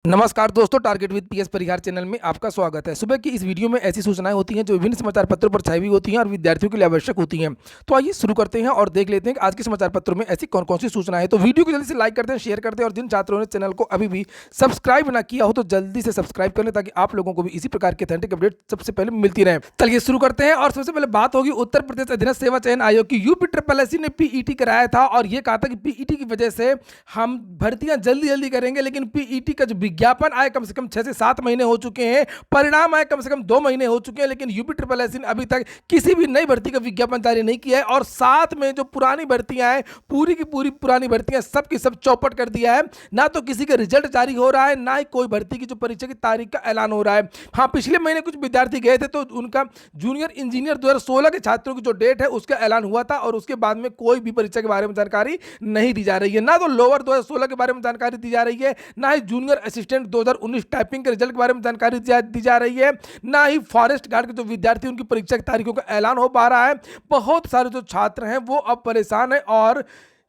नमस्कार दोस्तों, target with PS Parihar channel में आपका स्वागत है। सुबह की इस वीडियो में ऐसी सूचनाएं होती हैं जो विभिन्न समाचार पत्रों पर छाई हुई होती हैं और विद्यार्थियों के लिए आवश्यक होती हैं। तो आइए शुरू करते हैं और देख लेते हैं कि आज के समाचार पत्रों में ऐसी कौन कौन सी सूचनाएं हैं। तो वीडियो को जल्दी से लाइक करते हैं, शेयर करते हैं और जिन छात्रों ने चैनल को अभी भी सब्सक्राइब ना किया हो तो जल्दी से सब्सक्राइब कर लें ताकि आप लोगों को भी इसी प्रकार के ऑथेंटिक अपडेट सबसे पहले मिलती रहे। चलिए शुरू करते हैं और सबसे पहले बात होगी उत्तर प्रदेश अधीनस्थ सेवा चयन आयोग की। यूपी ट्रिपल एससी ने पीईटी कराया था और ये कहा था कि पीईटी की वजह से हम भर्तियां जल्दी जल्दी करेंगे, लेकिन पीईटी का जो विज्ञापन आया कम से कम 6 से 7 महीने हो चुके हैं, परिणाम आए कम से कम 2 महीने हो चुके हैं, लेकिन यूपी ट्रिपल एससी ने अभी तक किसी भी नई भर्ती का विज्ञापन जारी नहीं किया है। और साथ में जो पुरानी भर्तियां हैं, पूरी की पूरी पुरानी भर्तियां सब की सब चौपट कर दिया है। ना तो किसी का रिजल्ट जारी हो रहा है, ना ही कोई भर्ती की जो परीक्षा की तारीख का ऐलान हो रहा है। हाँ, पिछले महीने कुछ विद्यार्थी गए थे तो उनका जूनियर इंजीनियर 2016 के छात्रों की जो डेट है उसका ऐलान हुआ था और उसके बाद में कोई भी परीक्षा के बारे में जानकारी नहीं दी जा रही है। ना तो लोअर 2016 के बारे में जानकारी दी जा रही है, ना ही जूनियर असिस्टेंट 2019 टाइपिंग के रिजल्ट के बारे में जानकारी दी जा रही है, ना ही फॉरेस्ट गार्ड के जो विद्यार्थी उनकी परीक्षा की तारीखों का ऐलान हो पा रहा है। बहुत सारे जो छात्र हैं वो अब परेशान है और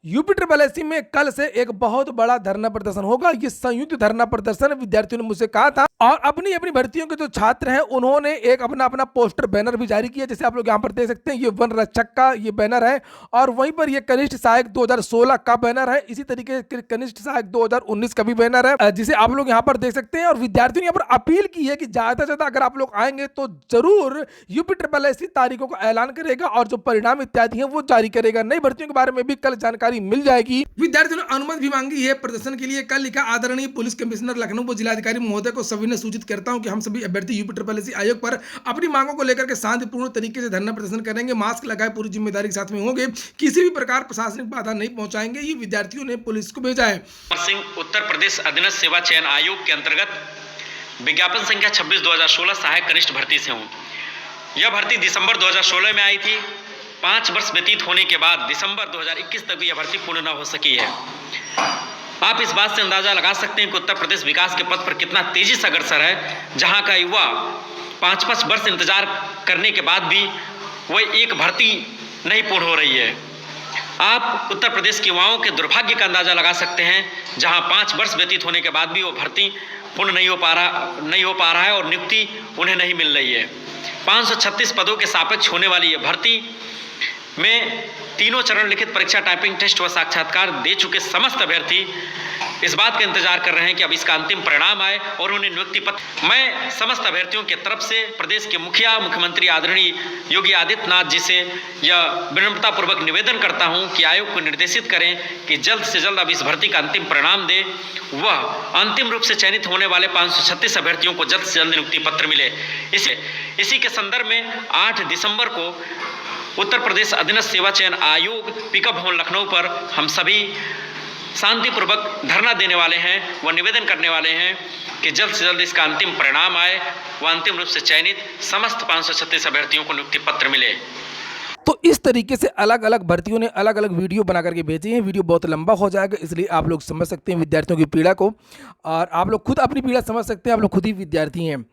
यूपी ट्रिपल एससी में कल से एक बहुत बड़ा धरना प्रदर्शन होगा। ये संयुक्त धरना प्रदर्शन विद्यार्थियों ने मुझसे कहा था और अपनी अपनी भर्तियों के जो छात्र हैं उन्होंने एक अपना अपना पोस्टर बैनर भी जारी किया, जैसे आप लोग यहाँ पर देख सकते हैं। ये वन रक्षक का ये बैनर है और वहीं पर ये कनिष्ठ सहायक 2016 का बैनर है। इसी तरीके से कनिष्ठ सहायक 2019 का भी बैनर है, जिसे आप लोग यहाँ पर देख सकते हैं। और विद्यार्थियों ने यहाँ पर अपील की है कि ज्यादा से ज्यादा अगर आप लोग आएंगे तो जरूर यूपी ट्रिपल एससी तारीखों का ऐलान करेगा और जो परिणाम इत्यादि है वो जारी करेगा। नई भर्तियों के बारे में भी कल जानकारी मिल जाएगी। विद्यार्थियों ने अनुमति भी मांगी है प्रदर्शन के लिए। कल लिखा, आदरणीय पुलिस कमिश्नर लखनऊ व जिलाधिकारी महोदय को सभी ने सूचित करता हूं कि हम सभी अभ्यर्थी यूपी ट्रिपल एससी आयोग पर अपनी मांगों को लेकर के शांतिपूर्ण तरीके से धरना प्रदर्शन करेंगे, मास्क लगाए पूरी जिम्मेदारी के साथ में होंगे, किसी भी प्रकार प्रशासनिक बाधा नहीं पहुंचाएंगे। ये विद्यार्थियों ने पुलिस को भेजा है। सिंह उत्तर प्रदेश अधीनस्थ सेवा चयन आयोग के अंतर्गत विज्ञापन संख्या 26/2016 सहायक कनिष्ठ भर्ती से हूँ। यह भर्ती दिसंबर 2016 में आई थी। 5 वर्ष व्यतीत होने के बाद दिसंबर 2021 तक भी यह भर्ती पूर्ण न हो सकी है। आप इस बात से अंदाजा लगा सकते हैं कि उत्तर प्रदेश विकास के पथ पर कितना तेजी से अग्रसर है, जहां का युवा 5-5 वर्ष इंतजार करने के बाद भी वह एक भर्ती नहीं पूर्ण हो रही है। आप उत्तर प्रदेश के युवाओं के दुर्भाग्य का अंदाजा लगा सकते हैं, जहां 5 वर्ष व्यतीत होने के बाद भी वो भर्ती पूर्ण नहीं हो पा रहा है और नियुक्ति उन्हें नहीं मिल रही है। 536 पदों के सापेक्ष होने वाली यह भर्ती में तीनों चरण लिखित परीक्षा, टाइपिंग टेस्ट व साक्षात्कार दे चुके समस्त अभ्यर्थी इस बात का इंतजार कर रहे हैं कि अब इसका अंतिम परिणाम आए और उन्हें नियुक्ति पत्र। मैं समस्त अभ्यर्थियों के तरफ से प्रदेश के मुख्यमंत्री आदरणीय योगी आदित्यनाथ जी से यह विनम्रतापूर्वक निवेदन करता हूं कि आयोग को निर्देशित करें कि जल्द से जल्द अब इस भर्ती का अंतिम परिणाम दे, वह अंतिम रूप से चयनित होने वाले 536 अभ्यर्थियों को जल्द से जल्द नियुक्ति पत्र मिले। इसी के संदर्भ में 8 दिसंबर को उत्तर प्रदेश अधीनस्थ सेवा चयन आयोग पिकअप भवन लखनऊ पर हम सभी शांतिपूर्वक धरना देने वाले हैं व निवेदन करने वाले हैं कि जल्द से जल्द इसका अंतिम परिणाम आए व अंतिम रूप से चयनित समस्त 536 अभ्यर्थियों को नियुक्ति पत्र मिले। तो इस तरीके से अलग अलग भर्तियों ने अलग अलग वीडियो बना करके भेजे हैं। वीडियो बहुत लंबा हो जाएगा, इसलिए आप लोग समझ सकते हैं विद्यार्थियों की पीड़ा को और आप लोग खुद अपनी पीड़ा समझ सकते हैं। आप लोग खुद ही विद्यार्थी हैं।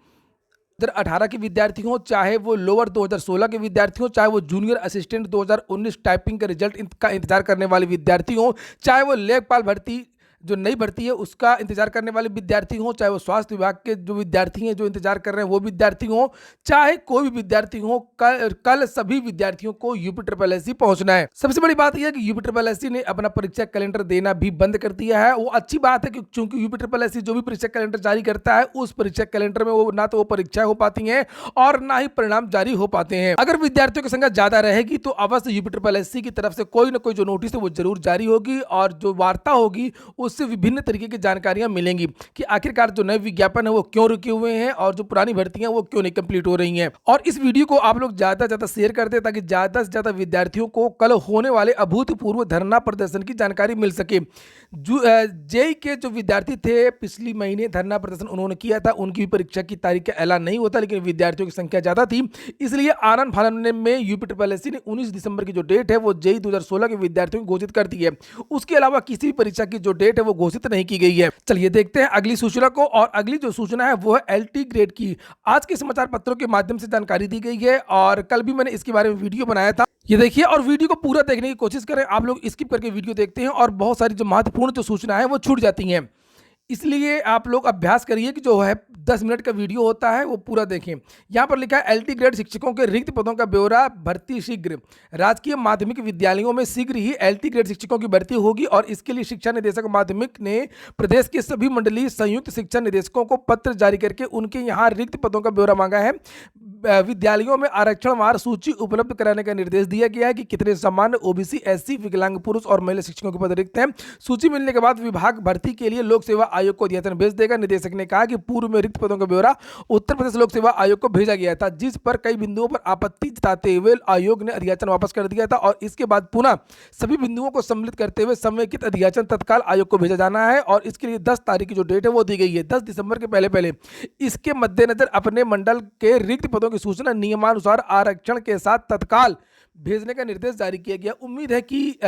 2018 के विद्यार्थी हों, चाहे वो लोअर 2016 के विद्यार्थी हों, चाहे वो जूनियर असिस्टेंट 2019 टाइपिंग का रिजल्ट का इंतजार करने वाले विद्यार्थी हों, चाहे वो लेखपाल भर्ती जो नई भर्ती है उसका इंतजार करने वाले विद्यार्थी हों, चाहे वो स्वास्थ्य विभाग के जो विद्यार्थी हैं जो इंतजार कर रहे हैं वो विद्यार्थी हों, चाहे कोई भी विद्यार्थी हो, कल सभी विद्यार्थियों को यूपी ट्रिपल एससी पहुंचना है। सबसे बड़ी बात यह है कि यूपी ट्रिपल एससी ने अपना परीक्षा कैलेंडर देना भी बंद कर दिया है। वो अच्छी बात है क्योंकि यूपी ट्रिपल एससी जो भी परीक्षा कैलेंडर जारी करता है उस परीक्षा कैलेंडर में वो ना तो वो परीक्षाएं हो पाती हैं और ना ही परिणाम जारी हो पाते हैं। अगर विद्यार्थियों की संख्या ज्यादा रहेगी तो अवश्य यूपी ट्रिपल एससी की तरफ से कोई ना कोई जो नोटिस है वो जरूर जारी होगी और जो वार्ता होगी उससे विभिन्न तरीके की जानकारियां मिलेंगी कि आखिरकार जो नए विज्ञापन है वो क्यों रुके हुए हैं और जो पुरानी भर्तियां वो क्यों नहीं कंप्लीट हो रही हैं। और इस वीडियो को आप लोग ज्यादा से ज्यादा शेयर कर दें ताकि ज्यादा से ज्यादा विद्यार्थियों को कल होने वाले अभूतपूर्व धरना प्रदर्शन की जानकारी मिल सके। जेई के जो विद्यार्थी थे पिछले महीने धरना प्रदर्शन उन्होंने किया था, उनकी भी परीक्षा की तारीख का ऐलान नहीं होता, लेकिन विद्यार्थियों की संख्या ज्यादा थी, इसलिए आनन फानन में यूपी ट्रिपल एससी ने 19 दिसंबर की जो डेट है वो जेई 2016 के विद्यार्थियों की घोषित कर दी है। उसके अलावा किसी भी परीक्षा की जो डेट है वो घोषित नहीं की गई है। चलिए देखते हैं अगली सूचना को और अगली जो सूचना है वो है एलटी ग्रेड की। आज के समाचार पत्रों के माध्यम से जानकारी दी गई है और कल भी मैंने इसके बारे में वीडियो बनाया था। ये देखिए और वीडियो को पूरा देखने की कोशिश करें। आप लोग स्किप करके वीडियो देखते हैं और बहुत सारी जो महत्वपूर्ण जो सूचना है वो छूट जाती हैं। इसलिए आप लोग अभ्यास करिए कि जो है 10 मिनट का वीडियो होता है वो पूरा देखें। यहाँ पर लिखा है एलटी ग्रेड शिक्षकों के रिक्त पदों का ब्यौरा, भर्ती शीघ्र। राजकीय माध्यमिक विद्यालयों में शीघ्र ही एलटी ग्रेड शिक्षकों की भर्ती होगी और इसके लिए शिक्षा निदेशक माध्यमिक ने प्रदेश के सभी मंडलीय संयुक्त शिक्षा निदेशकों को पत्र जारी करके उनके यहाँ रिक्त पदों का ब्यौरा मांगा है। विद्यालयों में आरक्षणवार सूची उपलब्ध कराने का निर्देश दिया गया है कि कितने सामान्य ओबीसी, एससी, विकलांग पुरुष और महिला शिक्षकों के पद रिक्त हैं। सूची मिलने के बाद विभाग भर्ती के लिए लोक सेवा आयोग को अध्याचन भेज देगा। निदेशक ने कहा कि पूर्व में रिक्त पदों का ब्यौरा उत्तर प्रदेश लोक सेवा आयोग को भेजा गया था, जिस पर कई बिंदुओं पर आपत्ति जताते हुए आयोग ने अध्याचन वापस कर दिया था और इसके बाद पुनः सभी बिंदुओं को सम्मिलित करते हुए समेकित अध्याचन तत्काल आयोग को भेजा जाना है और इसके लिए 10 तारीख की जो डेट है वो दी गई है, 10 दिसंबर के पहले। इसके मद्देनजर अपने मंडल के रिक्त पदों की सूचना नियमानुसार आरक्षण के साथ तत्काल भेजने का निर्देश जारी किया गया। उम्मीद है कि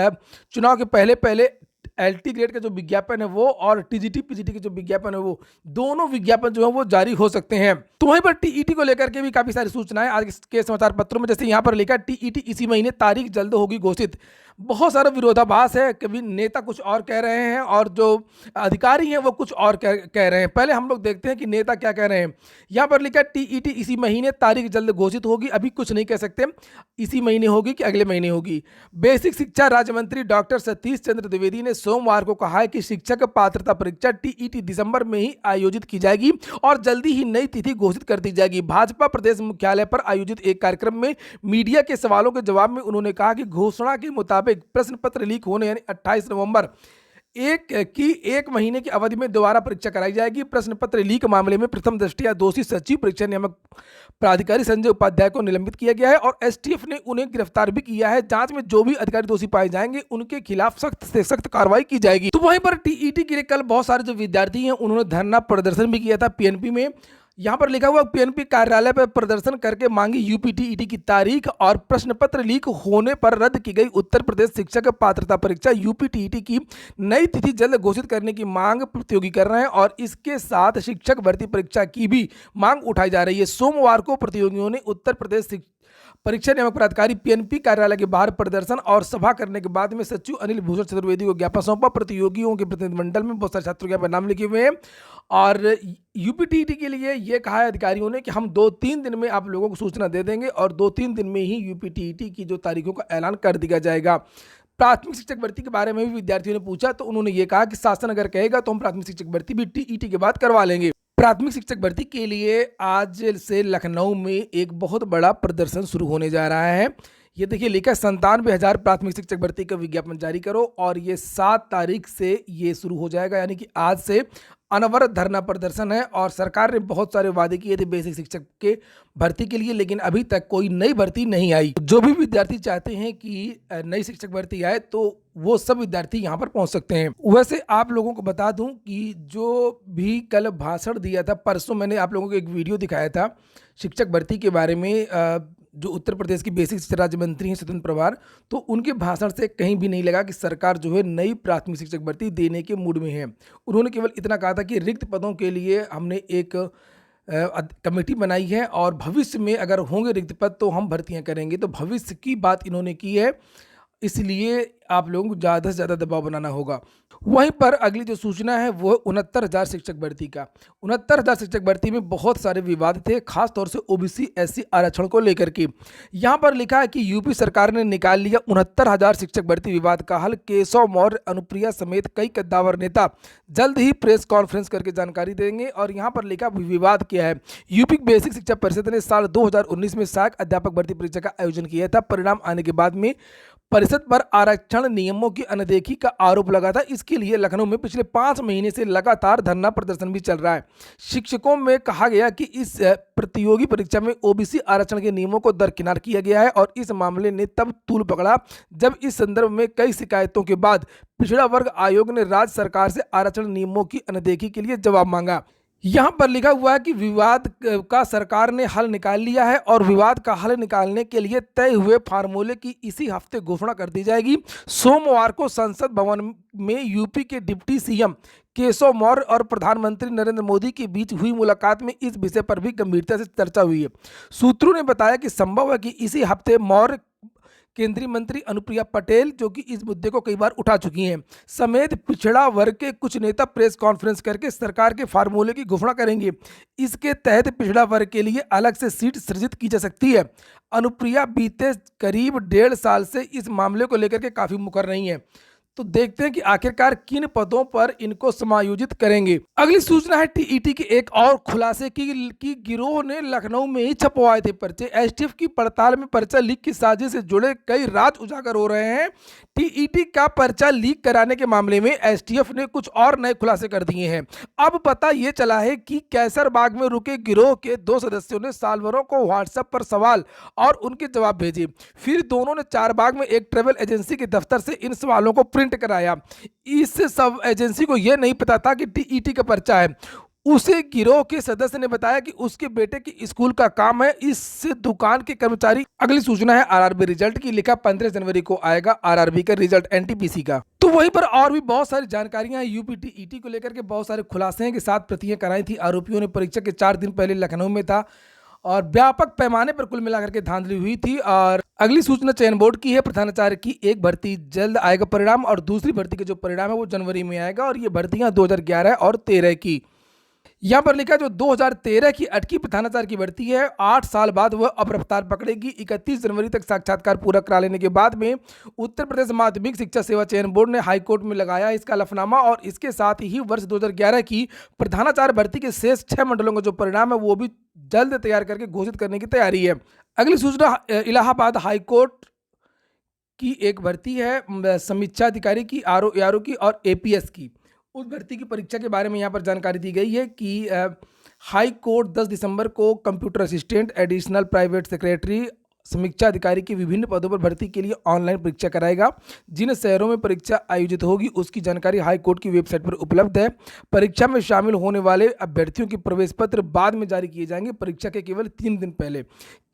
चुनाव के पहले एलटी ग्रेड का जो विज्ञापन है वो और टीजीटी पीजीटी के जो विज्ञापन है वो दोनों विज्ञापन जो है वो जारी हो सकते हैं। तो वहीं पर टीईटी को लेकर के भी काफी सारी सूचनाएं आज के समाचार पत्रों में, जैसे यहाँ पर लिखा टीईटी इसी महीने तारीख जल्द होगी घोषित। बहुत सारा विरोधाभास है, कभी नेता कुछ और कह रहे हैं और जो अधिकारी हैं वो कुछ और कह रहे हैं। पहले हम लोग देखते हैं कि नेता क्या कह रहे हैं। यहाँ पर लिखा टीईटी इसी महीने तारीख जल्द घोषित होगी, अभी कुछ नहीं कह सकते इसी महीने होगी कि अगले महीने होगी। बेसिक शिक्षा राज्य मंत्री डॉक्टर सतीश चंद्र द्विवेदी ने सोमवार को कहा है कि शिक्षक पात्रता परीक्षा टीईटी दिसंबर में ही आयोजित की जाएगी और जल्दी ही नई तिथि घोषित कर दी जाएगी। भाजपा प्रदेश मुख्यालय पर आयोजित एक कार्यक्रम में मीडिया के सवालों के जवाब में उन्होंने कहा कि घोषणा के मुताबिक प्रश्न पत्र लीक होने यानी 28 नवंबर एक महीने की अवधि में दोबारा परीक्षा कराई जाएगी। प्रश्न पत्र लीक मामले में प्रथम दृष्टया दोषी सचिव परीक्षा नियामक प्राधिकारी संजय उपाध्याय को निलंबित किया गया है और एसटीएफ ने उन्हें गिरफ्तार भी किया है। जांच में जो भी अधिकारी दोषी पाए जाएंगे उनके खिलाफ सख्त से सख्त कार्रवाई की जाएगी। तो वहीं पर टीईटी के लिए कल बहुत सारे जो विद्यार्थी हैं उन्होंने धरना प्रदर्शन भी किया था पीएनपी में। यहाँ पर लिखा हुआ पीएनपी कार्यालय पर प्रदर्शन करके मांगी यूपीटीईटी की तारीख और प्रश्न पत्र लीक होने पर रद्द की गई उत्तर प्रदेश शिक्षक पात्रता परीक्षा यूपीटीईटी की नई तिथि जल्द घोषित करने की मांग प्रतियोगी कर रहे हैं और इसके साथ शिक्षक भर्ती परीक्षा की भी मांग उठाई जा रही है। सोमवार को प्रतियोगियों ने उत्तर प्रदेश परीक्षा नियामक प्राधिकारी पीएनपी कार्यालय के बाहर प्रदर्शन और सभा करने के बाद में सचिव अनिल भूषण चतुर्वेदी को ज्ञापन सौंपा। प्रतियोगियों के प्रतिनिधिमंडल में बहुत सारे छात्रों के यहाँ पर नाम लिखे हुए हैं और यूपीटीईटी के लिए ये कहा है अधिकारियों ने कि हम 2-3 दिन में आप लोगों को सूचना दे देंगे और 2-3 दिन में ही यूपीटीईटी की जो तारीखों का ऐलान कर दिया जाएगा। प्राथमिक शिक्षक भर्ती के बारे में भी विद्यार्थियों ने पूछा तो उन्होंने ये कहा कि शासन अगर कहेगा तो हम प्राथमिक शिक्षक भर्ती भी टीईटी के बाद करवा लेंगे। प्राथमिक शिक्षक भर्ती के लिए आज से लखनऊ में एक बहुत बड़ा प्रदर्शन शुरू होने जा रहा है। ये देखिए लिखा 97,000 प्राथमिक शिक्षक भर्ती का विज्ञापन जारी करो और ये 7 तारीख से ये शुरू हो जाएगा, यानी कि आज से अनवरत धरना प्रदर्शन है। और सरकार ने बहुत सारे वादे किए थे बेसिक शिक्षक के भर्ती के लिए, लेकिन अभी तक कोई नई भर्ती नहीं आई। जो भी विद्यार्थी चाहते हैं कि नई शिक्षक भर्ती आए तो वो सब विद्यार्थी यहाँ पर पहुँच सकते हैं। वैसे आप लोगों को बता दूं कि जो भी कल भाषण दिया था, परसों मैंने आप लोगों को एक वीडियो दिखाया था शिक्षक भर्ती के बारे में, जो उत्तर प्रदेश की बेसिक शिक्षा राज्य मंत्री हैं स्वतंत्र प्रभार, तो उनके भाषण से कहीं भी नहीं लगा कि सरकार जो है नई प्राथमिक शिक्षक भर्ती देने के मूड में है। उन्होंने केवल इतना कहा था कि रिक्त पदों के लिए हमने एक कमेटी बनाई है और भविष्य में अगर होंगे रिक्त पद तो हम भर्तियां करेंगे। तो भविष्य की बात इन्होंने की है, इसलिए आप लोगों को ज़्यादा से ज़्यादा दबाव बनाना होगा। वहीं पर अगली जो सूचना है वो 69,000 शिक्षक भर्ती का। 69,000 शिक्षक भर्ती में बहुत सारे विवाद थे, खास तौर से ओबीसी एससी आरक्षण को लेकर के। यहाँ पर लिखा है कि यूपी सरकार ने निकाल लिया 69,000 शिक्षक भर्ती विवाद का हल। केशव मौर्य, अनुप्रिया समेत कई कद्दावर नेता जल्द ही प्रेस कॉन्फ्रेंस करके जानकारी देंगे। और यहाँ पर लिखा विवाद क्या है। यूपी बेसिक शिक्षा परिषद ने साल 2019 में सहायक अध्यापक भर्ती परीक्षा का आयोजन किया था। परिणाम आने के बाद में परिषद पर आरक्षण नियमों की अनदेखी का आरोप लगा था। इसके लिए लखनऊ में पिछले 5 महीने से लगातार धरना प्रदर्शन भी चल रहा है। शिक्षकों में कहा गया कि इस प्रतियोगी परीक्षा में ओबीसी आरक्षण के नियमों को दरकिनार किया गया है और इस मामले ने तब तूल पकड़ा जब इस संदर्भ में कई शिकायतों के बाद पिछड़ा वर्ग आयोग ने राज्य सरकार से आरक्षण नियमों की अनदेखी के लिए जवाब मांगा। यहाँ पर लिखा हुआ है कि विवाद का सरकार ने हल निकाल लिया है और विवाद का हल निकालने के लिए तय हुए फार्मूले की इसी हफ्ते घोषणा कर दी जाएगी। सोमवार को संसद भवन में यूपी के डिप्टी सीएम केशव मौर्य और प्रधानमंत्री नरेंद्र मोदी के बीच हुई मुलाकात में इस विषय पर भी गंभीरता से चर्चा हुई है। सूत्रों ने बताया कि संभव है कि इसी हफ्ते मौर्य केंद्रीय मंत्री अनुप्रिया पटेल, जो कि इस मुद्दे को कई बार उठा चुकी हैं, समेत पिछड़ा वर्ग के कुछ नेता प्रेस कॉन्फ्रेंस करके सरकार के फार्मूले की घोषणा करेंगे। इसके तहत पिछड़ा वर्ग के लिए अलग से सीट सृजित की जा सकती है। अनुप्रिया बीते करीब 1.5 साल से इस मामले को लेकर के काफी मुकर रही हैं। तो देखते हैं कि आखिरकार किन पदों पर इनको समायोजित करेंगे। अगली सूचना है टीईटी के एक और खुलासे की गिरोह ने लखनऊ में ही छपवाए थे पर्चे। एसटीएफ की पड़ताल में पर्चा लीक की साजिश से जुड़े कई राज उजागर हो रहे हैं। टीईटी का पर्चा लीक कराने के मामले में एसटीएफ ने कुछ और नए खुलासे कर दिए हैं। अब पता ये चला है कि कैसरबाग में रुके गिरोह के 2 सदस्यों ने सालभरों को व्हाट्सएप पर सवाल और उनके जवाब भेजे। फिर दोनों ने चारबाग में एक ट्रेवल एजेंसी के दफ्तर से इन सवालों को प्रिंट कराया। इस सब एजेंसी को यह नहीं पता था कि टीईटी का पर्चा है। उसे गिरोह के सदस्य ने बताया कि उसके बेटे की स्कूल का काम है, इस दुकान के कर्मचारी। अगली सूचना है आरआरबी रिजल्ट की। लिखा 15 जनवरी को आएगा आरआरबी का रिजल्ट, एनटीपीसी का। तो वहीं पर और भी बहुत सारी जानकारियां हैं। यूपी टीईटी को लेकर के बहुत सारे खुलासे हैं कि 7 प्रतियां कराई थी आरोपियों ने। परीक्षा के 4 दिन पहले लखनऊ में था और व्यापक पैमाने पर कुल मिलाकर के धांधली हुई थी। और अगली सूचना चयन बोर्ड की है। प्रधानाचार्य की एक भर्ती जल्द आएगा परिणाम, और दूसरी भर्ती का जो परिणाम है वो जनवरी में आएगा। और ये भर्तियां 2011 और 13 की। यहाँ पर लिखा जो 2013 की अटकी प्रधानाचार्य की भर्ती है, 8 साल बाद वह अब रफ्तार पकड़ेगी। 31 जनवरी तक साक्षात्कार पूरा करा लेने के बाद में उत्तर प्रदेश माध्यमिक शिक्षा सेवा चयन बोर्ड ने हाईकोर्ट में लगाया इसका हलफनामा। और इसके साथ ही वर्ष 2011 की प्रधानाचार्य भर्ती के शेष 6 मंडलों का जो परिणाम है वो भी जल्द तैयार करके घोषित करने की तैयारी है। अगली सूचना इलाहाबाद हाईकोर्ट की एक भर्ती है समीक्षा अधिकारी की, आरओ की और एपीएस की। उस भर्ती की परीक्षा के बारे में यहाँ पर जानकारी दी गई है कि हाई कोर्ट 10 दिसंबर को computer assistant, additional private secretary, समीक्षा अधिकारी के विभिन्न पदों पर भर्ती के लिए ऑनलाइन परीक्षा कराएगा। जिन शहरों में परीक्षा आयोजित होगी उसकी जानकारी हाई कोर्ट की वेबसाइट पर उपलब्ध है। परीक्षा में शामिल होने वाले अभ्यर्थियों के प्रवेश पत्र बाद में जारी किए जाएंगे, परीक्षा के केवल 3 दिन पहले।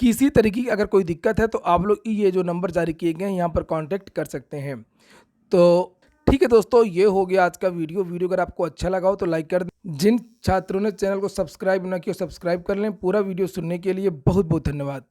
किसी तरीके की अगर कोई दिक्कत है तो आप लोग ये जो नंबर जारी किए गए हैं यहाँ पर कॉन्टैक्ट कर सकते हैं। तो ठीक है दोस्तों, ये हो गया आज का वीडियो। अगर आपको अच्छा लगा हो तो लाइक कर दें। जिन छात्रों ने चैनल को सब्सक्राइब ना किया सब्सक्राइब कर लें। पूरा वीडियो सुनने के लिए बहुत बहुत धन्यवाद।